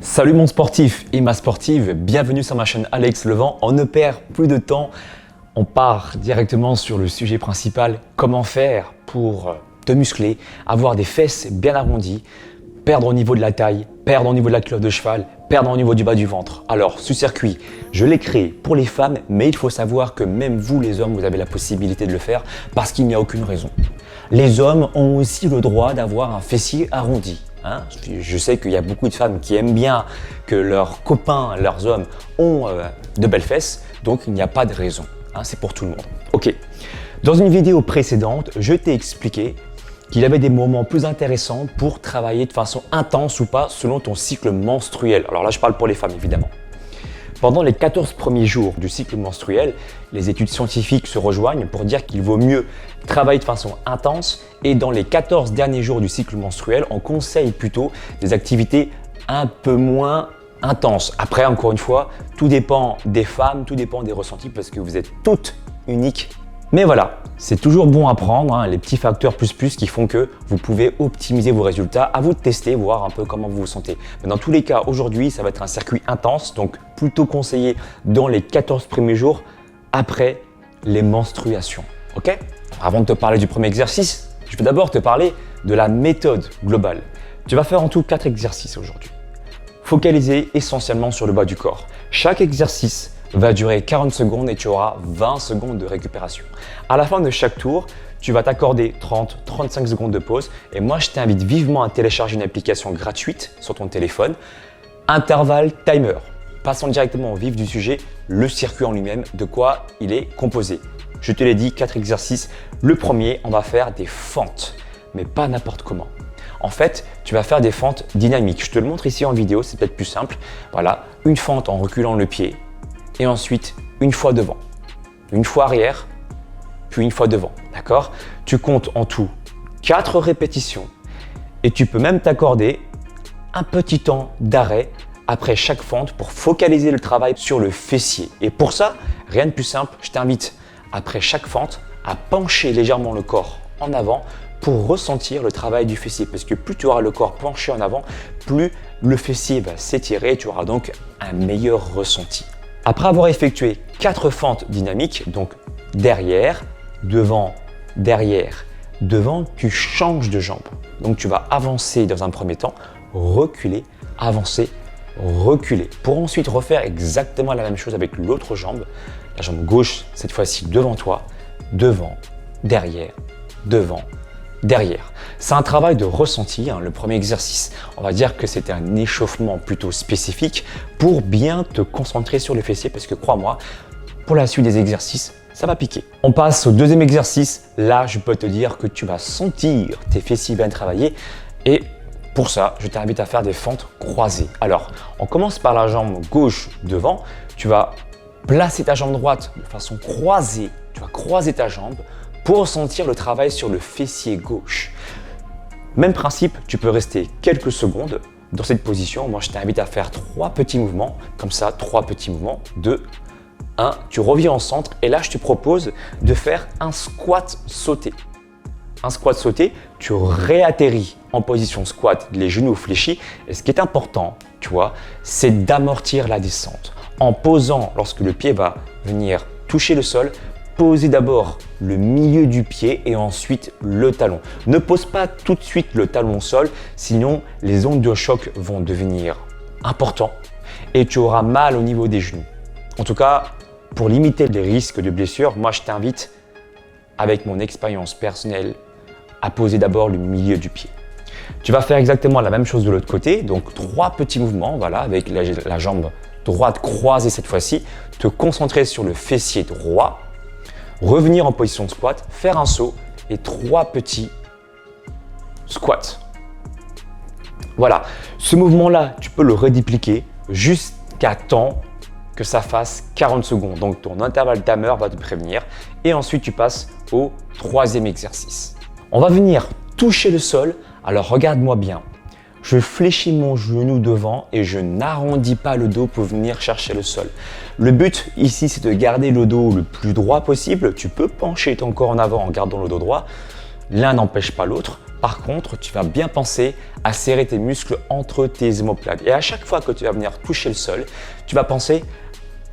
Salut mon sportif et ma sportive, bienvenue sur ma chaîne Alex Levent. On ne perd plus de temps, on part directement sur le sujet principal. Comment faire pour te muscler, avoir des fesses bien arrondies, perdre au niveau de la taille, perdre au niveau de la culotte de cheval, perdre au niveau du bas du ventre. Alors ce circuit, je l'ai créé pour les femmes, mais il faut savoir que même vous les hommes, vous avez la possibilité de le faire parce qu'il n'y a aucune raison. Les hommes ont aussi le droit d'avoir un fessier arrondi. Je sais qu'il y a beaucoup de femmes qui aiment bien que leurs copains, leurs hommes ont de belles fesses, donc il n'y a pas de raison. C'est pour tout le monde. Ok. Dans une vidéo précédente, je t'ai expliqué qu'il y avait des moments plus intéressants pour travailler de façon intense ou pas selon ton cycle menstruel. Alors là, je parle pour les femmes évidemment. Pendant les 14 premiers jours du cycle menstruel, les études scientifiques se rejoignent pour dire qu'il vaut mieux travailler de façon intense et dans les 14 derniers jours du cycle menstruel, on conseille plutôt des activités un peu moins intenses. Après, encore une fois, tout dépend des femmes, tout dépend des ressentis parce que vous êtes toutes uniques. Mais voilà, c'est toujours bon à prendre, les petits facteurs plus qui font que vous pouvez optimiser vos résultats. À vous de tester, voir un peu comment vous vous sentez. Mais dans tous les cas, aujourd'hui, ça va être un circuit intense, donc plutôt conseillé dans les 14 premiers jours après les menstruations. Ok ? Avant de te parler du premier exercice, je vais d'abord te parler de la méthode globale. Tu vas faire en tout 4 exercices aujourd'hui. Focalisé essentiellement sur le bas du corps. Chaque exercice va durer 40 secondes et tu auras 20 secondes de récupération. À la fin de chaque tour, tu vas t'accorder 30-35 secondes de pause et moi je t'invite vivement à télécharger une application gratuite sur ton téléphone, Interval Timer. Passons directement au vif du sujet, le circuit en lui-même, de quoi il est composé. Je te l'ai dit, 4 exercices. Le premier, on va faire des fentes, mais pas n'importe comment. En fait, tu vas faire des fentes dynamiques. Je te le montre ici en vidéo, c'est peut-être plus simple. Voilà, une fente en reculant le pied, et ensuite une fois devant, une fois arrière, puis une fois devant, d'accord? Tu comptes en tout 4 répétitions et tu peux même t'accorder un petit temps d'arrêt après chaque fente pour focaliser le travail sur le fessier. Et pour ça, rien de plus simple, je t'invite après chaque fente à pencher légèrement le corps en avant pour ressentir le travail du fessier. Parce que plus tu auras le corps penché en avant, plus le fessier va s'étirer et tu auras donc un meilleur ressenti. Après avoir effectué 4 fentes dynamiques, donc derrière, devant, tu changes de jambe. Donc tu vas avancer dans un premier temps, reculer, avancer, reculer. Pour ensuite refaire exactement la même chose avec l'autre jambe. La jambe gauche, cette fois-ci devant toi, devant, derrière. C'est un travail de ressenti, le premier exercice. On va dire que c'est un échauffement plutôt spécifique pour bien te concentrer sur le fessier parce que crois-moi, pour la suite des exercices, ça va piquer. On passe au deuxième exercice. Là, je peux te dire que tu vas sentir tes fessiers bien travailler et pour ça, je t'invite à faire des fentes croisées. Alors, on commence par la jambe gauche devant. Tu vas placer ta jambe droite de façon croisée. Tu vas croiser ta jambe pour ressentir le travail sur le fessier gauche. Même principe, tu peux rester quelques secondes dans cette position. Moi, je t'invite à faire 3 petits mouvements, comme ça, 3 petits mouvements. 2, 1, tu reviens en centre et là, je te propose de faire un squat sauté. Un squat sauté, tu réatterris en position squat, les genoux fléchis. Et ce qui est important, tu vois, c'est d'amortir la descente. En posant, lorsque le pied va venir toucher le sol, posez d'abord le milieu du pied et ensuite le talon. Ne pose pas tout de suite le talon au sol, sinon les ondes de choc vont devenir importantes et tu auras mal au niveau des genoux. En tout cas, pour limiter les risques de blessure, moi je t'invite, avec mon expérience personnelle, à poser d'abord le milieu du pied. Tu vas faire exactement la même chose de l'autre côté, donc 3 petits mouvements, voilà, avec la jambe droite croisée cette fois-ci, te concentrer sur le fessier droit, revenir en position de squat, faire un saut et 3 petits squats. Voilà, ce mouvement-là, tu peux le redépliquer jusqu'à temps que ça fasse 40 secondes. Donc ton intervalle timer va te prévenir et ensuite tu passes au 3e exercice. On va venir toucher le sol. Alors regarde-moi bien. Je fléchis mon genou devant et je n'arrondis pas le dos pour venir chercher le sol. Le but ici, c'est de garder le dos le plus droit possible. Tu peux pencher ton corps en avant en gardant le dos droit. L'un n'empêche pas l'autre. Par contre, tu vas bien penser à serrer tes muscles entre tes omoplates. Et à chaque fois que tu vas venir toucher le sol, tu vas penser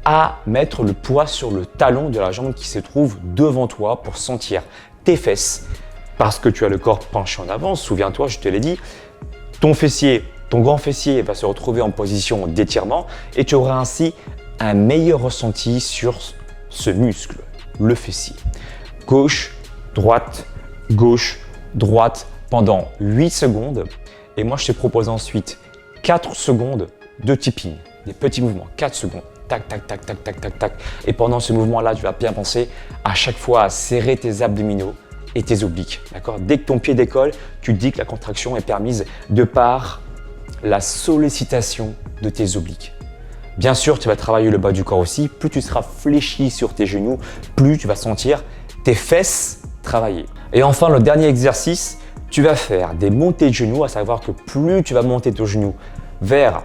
à mettre le poids sur le talon de la jambe qui se trouve devant toi pour sentir tes fesses. Parce que tu as le corps penché en avant, souviens-toi, je te l'ai dit, ton fessier, ton grand fessier va se retrouver en position d'étirement et tu auras ainsi un meilleur ressenti sur ce muscle, le fessier. Gauche, droite, pendant 8 secondes. Et moi, je te propose ensuite 4 secondes de tipping, des petits mouvements, 4 secondes. Tac, tac, tac, tac, tac, tac, tac. Et pendant ce mouvement-là, tu vas bien penser à chaque fois à serrer tes abdominaux et tes obliques. D'accord ? Dès que ton pied décolle, tu dis que la contraction est permise de par la sollicitation de tes obliques. Bien sûr, tu vas travailler le bas du corps aussi. Plus tu seras fléchi sur tes genoux, plus tu vas sentir tes fesses travailler. Et enfin, le dernier exercice, tu vas faire des montées de genoux, à savoir que plus tu vas monter ton genou vers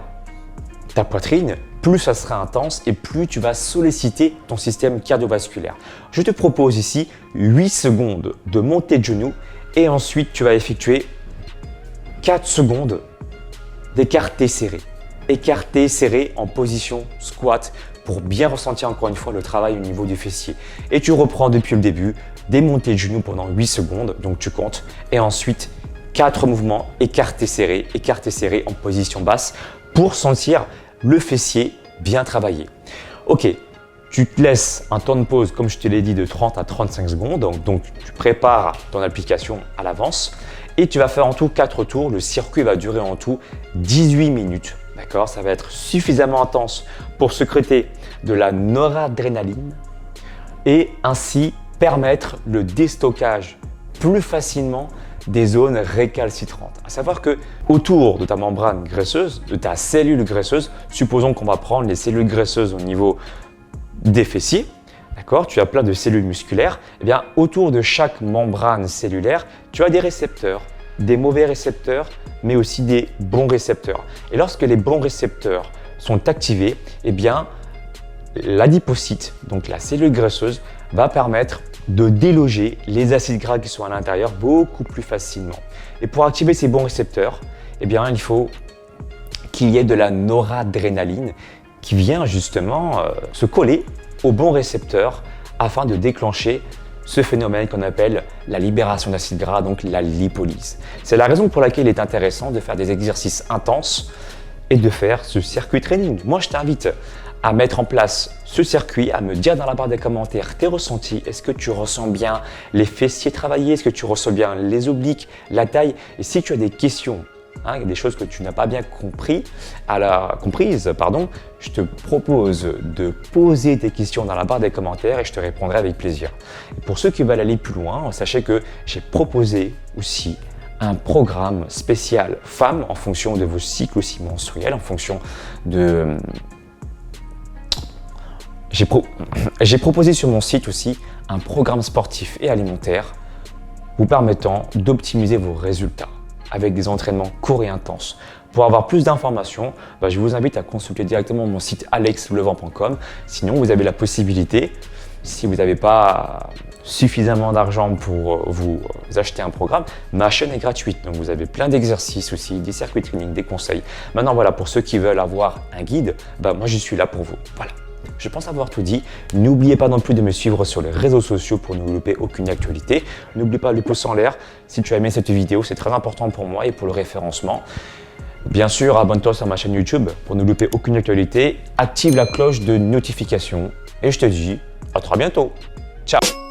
ta poitrine, plus ça sera intense et plus tu vas solliciter ton système cardiovasculaire. Je te propose ici 8 secondes de montée de genoux et ensuite tu vas effectuer 4 secondes d'écarté serré. Écarté serré en position squat pour bien ressentir encore une fois le travail au niveau du fessier. Et tu reprends depuis le début des montées de genoux pendant 8 secondes, donc tu comptes, et ensuite 4 mouvements écarté serré en position basse pour sentir le fessier bien travaillé. Ok, tu te laisses un temps de pause, comme je te l'ai dit, de 30 à 35 secondes, donc tu prépares ton application à l'avance et tu vas faire en tout 4 tours. Le circuit va durer en tout 18 minutes. D'accord, ça va être suffisamment intense pour sécréter de la noradrénaline et ainsi permettre le déstockage plus facilement des zones récalcitrantes. À savoir que autour de ta membrane graisseuse, de ta cellule graisseuse, supposons qu'on va prendre les cellules graisseuses au niveau des fessiers, d'accord, tu as plein de cellules musculaires, et bien autour de chaque membrane cellulaire, tu as des récepteurs, des mauvais récepteurs, mais aussi des bons récepteurs. Et lorsque les bons récepteurs sont activés, eh bien l'adipocyte, donc la cellule graisseuse, va permettre de déloger les acides gras qui sont à l'intérieur beaucoup plus facilement. Et pour activer ces bons récepteurs, eh bien, il faut qu'il y ait de la noradrénaline qui vient justement se coller aux bons récepteurs afin de déclencher ce phénomène qu'on appelle la libération d'acides gras, donc la lipolyse. C'est la raison pour laquelle il est intéressant de faire des exercices intenses et de faire ce circuit training. Moi, je t'invite à mettre en place ce circuit, à me dire dans la barre des commentaires tes ressentis. Est-ce que tu ressens bien les fessiers travailler? Est-ce que tu ressens bien les obliques, la taille? Et si tu as des questions, des choses que tu n'as pas bien comprises, je te propose de poser tes questions dans la barre des commentaires et je te répondrai avec plaisir. Et pour ceux qui veulent aller plus loin, sachez que j'ai proposé aussi un programme spécial femmes en fonction de vos cycles aussi menstruels, en fonction de... J'ai proposé sur mon site aussi un programme sportif et alimentaire vous permettant d'optimiser vos résultats avec des entraînements courts et intenses. Pour avoir plus d'informations, je vous invite à consulter directement mon site alexlevent.com. Sinon, vous avez la possibilité, si vous n'avez pas suffisamment d'argent pour vous acheter un programme, ma chaîne est gratuite. Donc, vous avez plein d'exercices aussi, des circuits training, des conseils. Maintenant, voilà, pour ceux qui veulent avoir un guide, moi, je suis là pour vous. Voilà. Je pense avoir tout dit. N'oubliez pas non plus de me suivre sur les réseaux sociaux pour ne louper aucune actualité. N'oublie pas le pouce en l'air si tu as aimé cette vidéo, c'est très important pour moi et pour le référencement. Bien sûr, abonne-toi sur ma chaîne YouTube pour ne louper aucune actualité. Active la cloche de notification et je te dis à très bientôt. Ciao!